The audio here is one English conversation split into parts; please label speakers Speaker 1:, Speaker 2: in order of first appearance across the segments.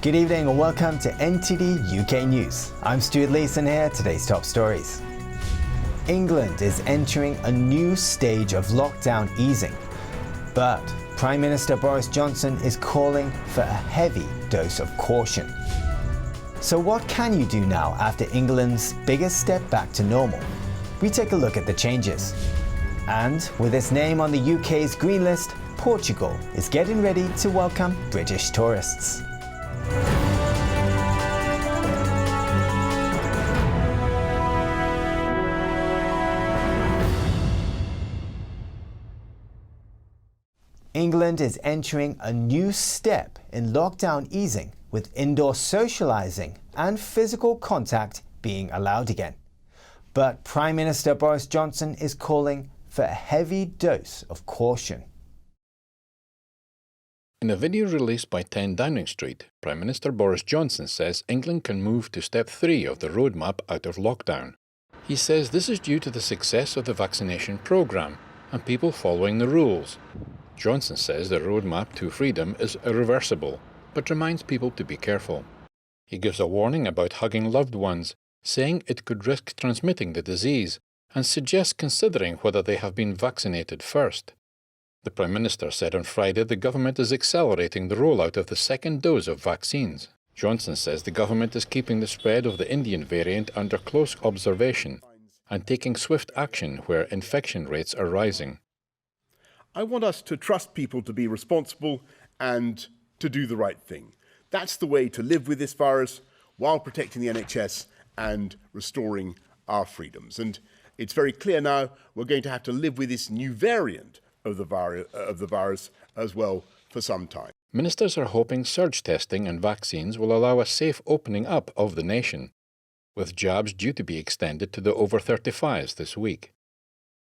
Speaker 1: Good evening and welcome to NTD UK News. I'm Stuart Leeson here, today's top stories. England is entering a new stage of lockdown easing, but Prime Minister Boris Johnson is calling for a heavy dose of caution. So what can you do now after England's biggest step back to normal? We take a look at the changes. And with its name on the UK's green list, Portugal is getting ready to welcome British tourists. England is entering a new step in lockdown easing, with indoor socialising and physical contact being allowed again. But Prime Minister Boris Johnson is calling for a heavy dose of caution.
Speaker 2: In a video released by 10 Downing Street, Prime Minister Boris Johnson says England can move to Step 3 of the roadmap out of lockdown. He says this is due to the success of the vaccination programme and people following the rules. Johnson says the roadmap to freedom is irreversible, but reminds people to be careful. He gives a warning about hugging loved ones, saying it could risk transmitting the disease, and suggests considering whether they have been vaccinated first. The Prime Minister said on Friday the government is accelerating the rollout of the second dose of vaccines. Johnson says the government is keeping the spread of the Indian variant under close observation and taking swift action where infection rates are rising.
Speaker 3: I want us to trust people to be responsible and to do the right thing. That's the way to live with this virus while protecting the NHS and restoring our freedoms. And it's very clear now we're going to have to live with this new variant of the virus as well for some time.
Speaker 2: Ministers are hoping surge testing and vaccines will allow a safe opening up of the nation, with jabs due to be extended to the over 35s this week.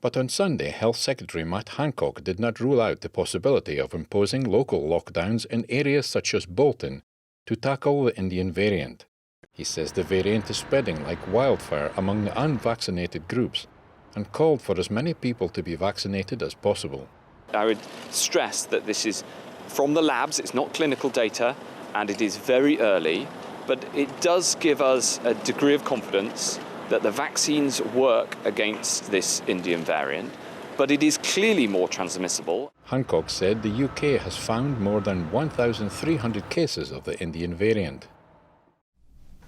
Speaker 2: But on Sunday, Health Secretary Matt Hancock did not rule out the possibility of imposing local lockdowns in areas such as Bolton to tackle the Indian variant. He says the variant is spreading like wildfire among the unvaccinated groups and called for as many people to be vaccinated as possible.
Speaker 4: I would stress that this is from the labs, it's not clinical data, and it is very early, but it does give us a degree of confidence that the vaccines work against this Indian variant, but it is clearly more transmissible.
Speaker 2: Hancock said the UK has found more than 1,300 cases of the Indian variant.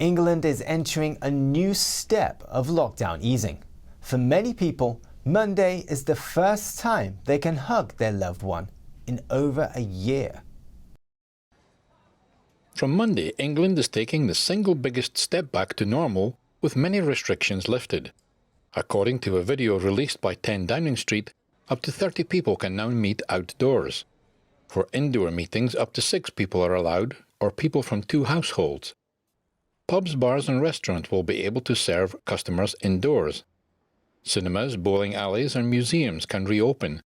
Speaker 1: England is entering a new step of lockdown easing. For many people, Monday is the first time they can hug their loved one in over a year.
Speaker 2: From Monday, England is taking the single biggest step back to normal, with many restrictions lifted. According to a video released by 10 Downing Street, up to 30 people can now meet outdoors. For indoor meetings, up to 6 people are allowed, or people from 2 households. Pubs, bars and restaurants will be able to serve customers indoors. Cinemas, bowling alleys and museums can reopen,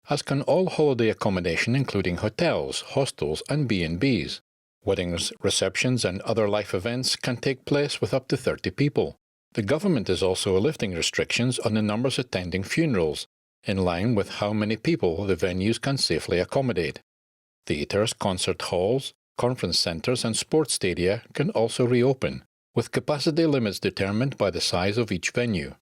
Speaker 2: as can all holiday accommodation including hotels, hostels and B&Bs. Weddings, receptions and other life events can take place with up to 30 people. The government is also lifting restrictions on the numbers attending funerals, in line with how many people the venues can safely accommodate. Theatres, concert halls, conference centres and sports stadia can also reopen, with capacity limits determined by the size of each venue.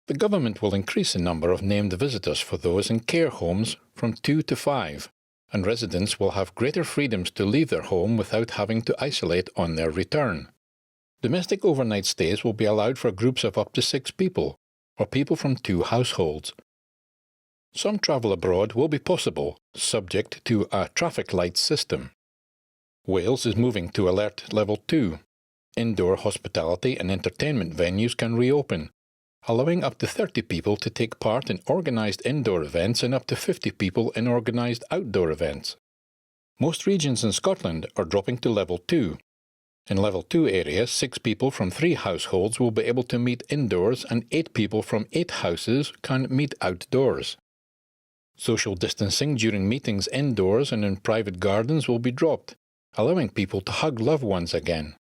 Speaker 2: The government will increase the number of named visitors for those in care homes from 2 to 5. And residents will have greater freedoms to leave their home without having to isolate on their return. Domestic overnight stays will be allowed for groups of up to 6 people, or people from 2 households. Some travel abroad will be possible, subject to a traffic light system. Wales is moving to Alert Level 2. Indoor hospitality and entertainment venues can reopen, allowing up to 30 people to take part in organised indoor events and up to 50 people in organised outdoor events. Most regions in Scotland are dropping to Level 2. In Level 2 areas, 6 people from 3 households will be able to meet indoors and 8 people from 8 houses can meet outdoors. Social distancing during meetings indoors and in private gardens will be dropped, allowing people to hug loved ones again.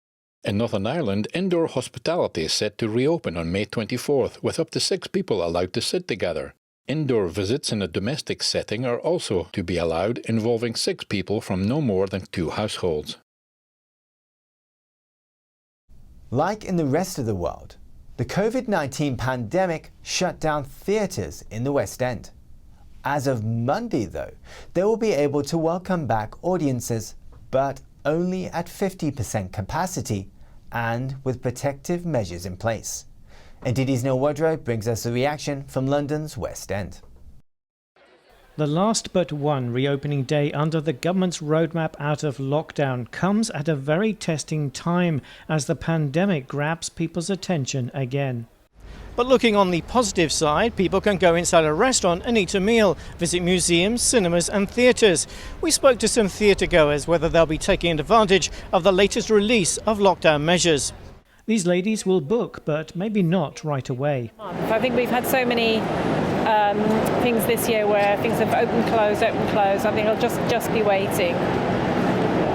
Speaker 2: In Northern Ireland, indoor hospitality is set to reopen on May 24th, with up to 6 people allowed to sit together. Indoor visits in a domestic setting are also to be allowed, involving 6 people from no more than 2 households.
Speaker 1: Like in the rest of the world, the COVID-19 pandemic shut down theatres in the West End. As of Monday, though, they will be able to welcome back audiences, but only at 50% capacity and with protective measures in place. NTD's Neil Woodrow brings us a reaction from London's West End.
Speaker 5: The last but one reopening day under the government's roadmap out of lockdown comes at a very testing time as the pandemic grabs people's attention again. But looking on the positive side, people can go inside a restaurant and eat a meal, visit museums, cinemas and theatres. We spoke to some theatregoers whether they'll be taking advantage of the latest release of lockdown measures. These ladies will book, but maybe not right away.
Speaker 6: I think we've had so many things this year where things have opened, closed. I think I'll just be waiting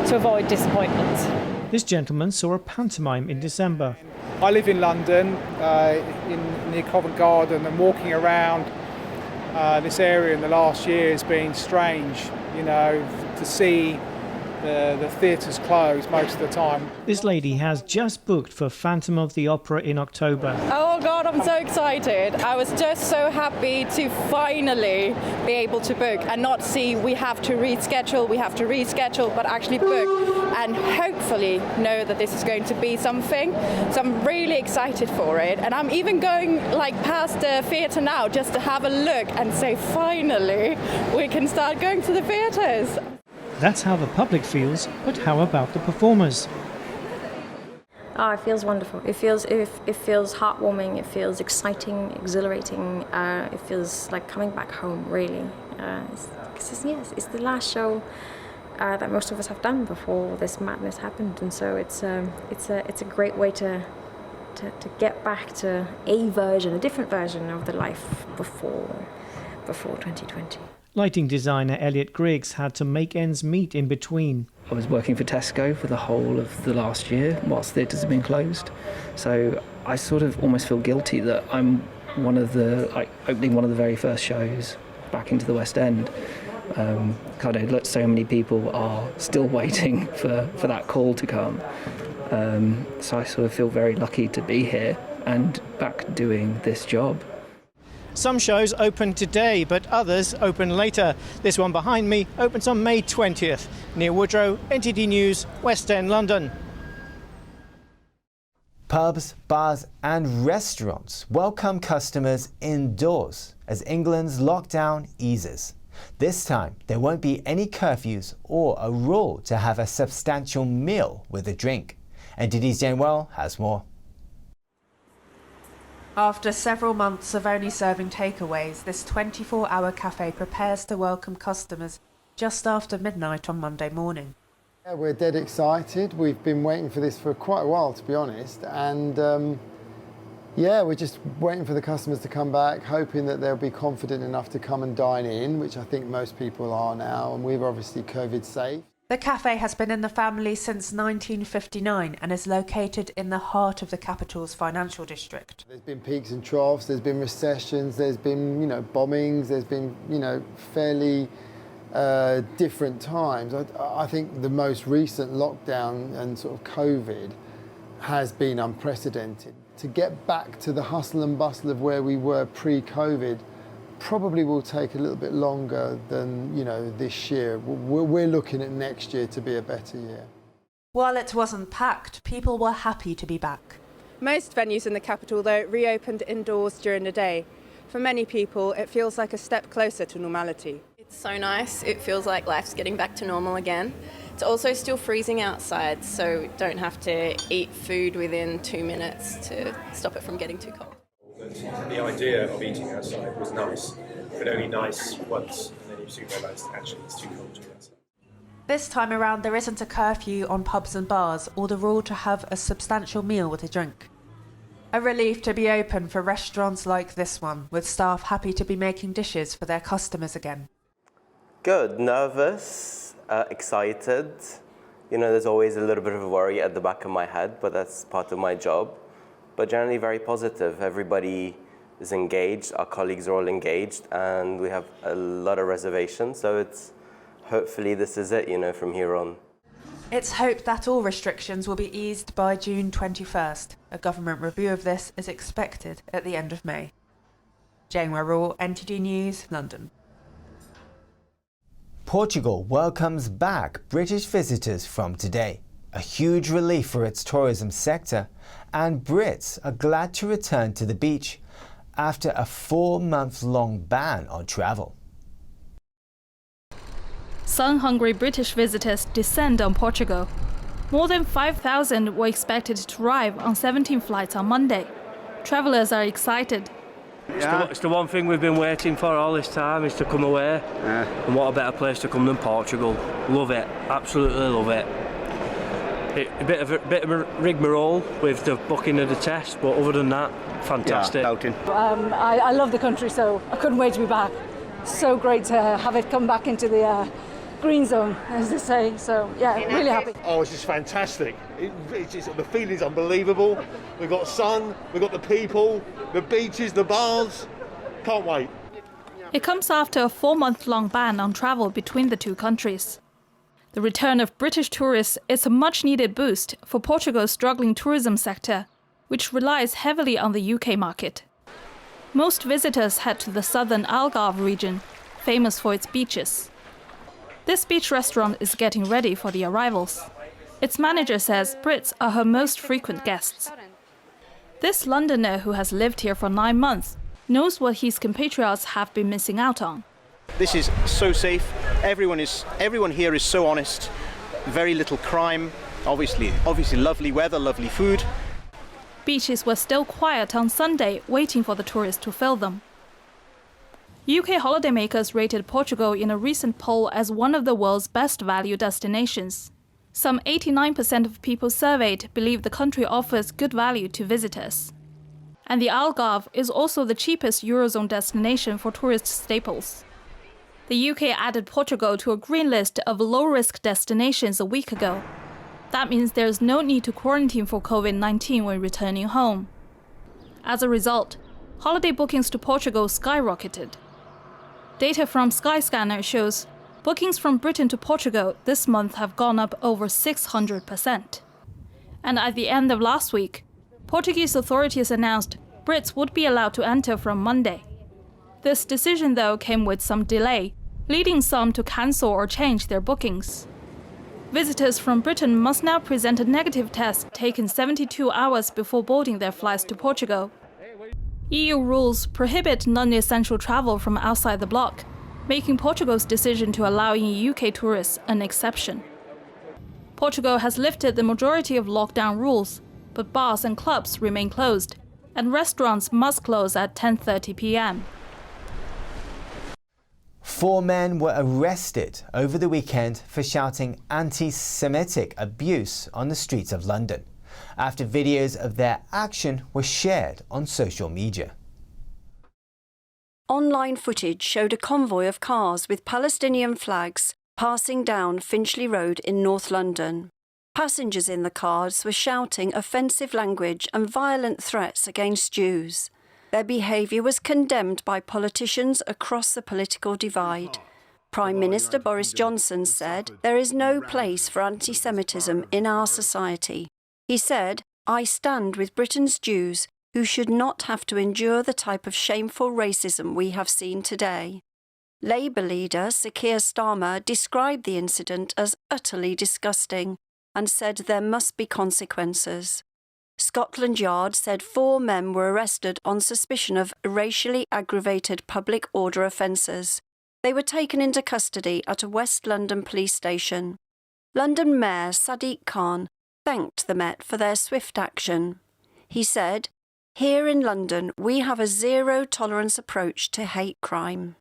Speaker 6: to avoid disappointment.
Speaker 5: This gentleman saw a pantomime in December.
Speaker 7: I live in London, near Covent Garden, and walking around this area in the last year has been strange, to see the theatres closed most of the time.
Speaker 5: This lady has just booked for Phantom of the Opera in October.
Speaker 6: Oh God, I'm so excited. I was just so happy to finally be able to book and not see we have to reschedule, but actually book and hopefully know that this is going to be something. So I'm really excited for it. And I'm even going past the theatre now just to have a look and say finally we can start going to the theatres.
Speaker 5: That's how the public feels, but how about the performers?
Speaker 8: Oh, it feels wonderful. It feels heartwarming. It feels exciting, exhilarating. It feels like coming back home, really. It's the last show that most of us have done before this madness happened, and so it's a great way to get back to a different version of the life before 2020.
Speaker 5: Lighting designer Elliot Griggs had to make ends meet in between.
Speaker 9: I was working for Tesco for the whole of the last year whilst theatres have been closed. So I sort of almost feel guilty that I'm opening one of the very first shows back into the West End. So many people are still waiting for that call to come. So I sort of feel very lucky to be here and back doing this job.
Speaker 5: Some shows open today, but others open later. This one behind me opens on May 20th. Neil Woodrow, NTD News, West End, London.
Speaker 1: Pubs, bars and restaurants welcome customers indoors as England's lockdown eases. This time, there won't be any curfews or a rule to have a substantial meal with a drink. NTD's Jane Well has more.
Speaker 10: After several months of only serving takeaways, this 24-hour cafe prepares to welcome customers just after midnight on Monday morning.
Speaker 11: Yeah, we're dead excited. We've been waiting for this for quite a while, to be honest. And we're just waiting for the customers to come back, hoping that they'll be confident enough to come and dine in, which I think most people are now. And we're obviously COVID safe.
Speaker 10: The cafe has been in the family since 1959 and is located in the heart of the capital's financial district.
Speaker 11: There's been peaks and troughs, there's been recessions, there's been, bombings, there's been, fairly different times. I think the most recent lockdown and sort of COVID has been unprecedented. To get back to the hustle and bustle of where we were pre-COVID probably will take a little bit longer than, this year. We're looking at next year to be a better year.
Speaker 10: While it wasn't packed, people were happy to be back.
Speaker 6: Most venues in the capital, though, reopened indoors during the day. For many people, it feels like a step closer to normality.
Speaker 12: It's so nice. It feels like life's getting back to normal again. It's also still freezing outside, so don't have to eat food within 2 minutes to stop it from getting too cold.
Speaker 13: The idea of eating outside was nice, but only nice once, and then you soon realise actually it's too cold to eat outside.
Speaker 10: This time around, there isn't a curfew on pubs and bars or the rule to have a substantial meal with a drink. A relief to be open for restaurants like this one, with staff happy to be making dishes for their customers again.
Speaker 14: Good, nervous, excited. There's always a little bit of a worry at the back of my head, but that's part of my job. But generally very positive. Everybody is engaged, our colleagues are all engaged, and we have a lot of reservations, so hopefully this is it, from here on.
Speaker 10: It's hoped that all restrictions will be eased by June 21st. A government review of this is expected at the end of May. Jane Warrell, NTD News, London.
Speaker 1: Portugal welcomes back British visitors from today, a huge relief for its tourism sector, and Brits are glad to return to the beach after a 4-month-long ban on travel.
Speaker 15: Sun-hungry British visitors descend on Portugal. More than 5,000 were expected to arrive on 17 flights on Monday. Travellers are excited.
Speaker 16: It's the one thing we've been waiting for all this time, is to come away. And what a better place to come than Portugal. Love it, absolutely love it. A bit of a rigmarole with the booking of the test, but other than that, fantastic.
Speaker 17: I love the country, so I couldn't wait to be back. So great to have it come back into the green zone, as they say. So yeah, really happy.
Speaker 18: Oh, it's just fantastic. The feeling's unbelievable. We've got sun, we've got the people, the beaches, the bars. Can't wait.
Speaker 15: It comes after a 4-month-long ban on travel between the two countries. The return of British tourists is a much-needed boost for Portugal's struggling tourism sector, which relies heavily on the UK market. Most visitors head to the southern Algarve region, famous for its beaches. This beach restaurant is getting ready for the arrivals. Its manager says Brits are her most frequent guests. This Londoner, who has lived here for 9 months, knows what his compatriots have been missing out on.
Speaker 19: This is so safe. Everyone here is so honest. Very little crime. Obviously lovely weather, lovely food.
Speaker 15: Beaches were still quiet on Sunday, waiting for the tourists to fill them. UK holidaymakers rated Portugal in a recent poll as one of the world's best value destinations. Some 89% of people surveyed believe the country offers good value to visitors. And the Algarve is also the cheapest Eurozone destination for tourist staples. The UK added Portugal to a green list of low-risk destinations a week ago. That means there's no need to quarantine for COVID-19 when returning home. As a result, holiday bookings to Portugal skyrocketed. Data from Skyscanner shows bookings from Britain to Portugal this month have gone up over 600%. And at the end of last week, Portuguese authorities announced Brits would be allowed to enter from Monday. This decision, though, came with some delay, leading some to cancel or change their bookings. Visitors from Britain must now present a negative test taken 72 hours before boarding their flights to Portugal. EU rules prohibit non-essential travel from outside the bloc, making Portugal's decision to allow in UK tourists an exception. Portugal has lifted the majority of lockdown rules, but bars and clubs remain closed, and restaurants must close at 10:30 p.m.
Speaker 1: 4 men were arrested over the weekend for shouting anti-Semitic abuse on the streets of London, after videos of their action were shared on social media.
Speaker 20: Online footage showed a convoy of cars with Palestinian flags passing down Finchley Road in North London. Passengers in the cars were shouting offensive language and violent threats against Jews. Their behaviour was condemned by politicians across the political divide. Prime Minister Boris Johnson said there is no place for anti-Semitism in our society. He said, "I stand with Britain's Jews who should not have to endure the type of shameful racism we have seen today." Labour leader Sir Keir Starmer described the incident as utterly disgusting and said there must be consequences. Scotland Yard said 4 men were arrested on suspicion of racially aggravated public order offences. They were taken into custody at a West London police station. London Mayor Sadiq Khan thanked the Met for their swift action. He said, "Here in London, we have a zero-tolerance approach to hate crime."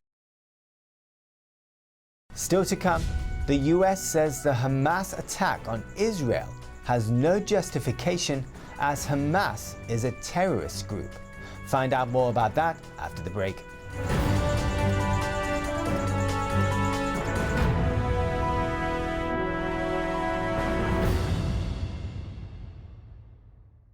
Speaker 1: Still to come, the US says the Hamas attack on Israel has no justification as Hamas is a terrorist group. Find out more about that after the break.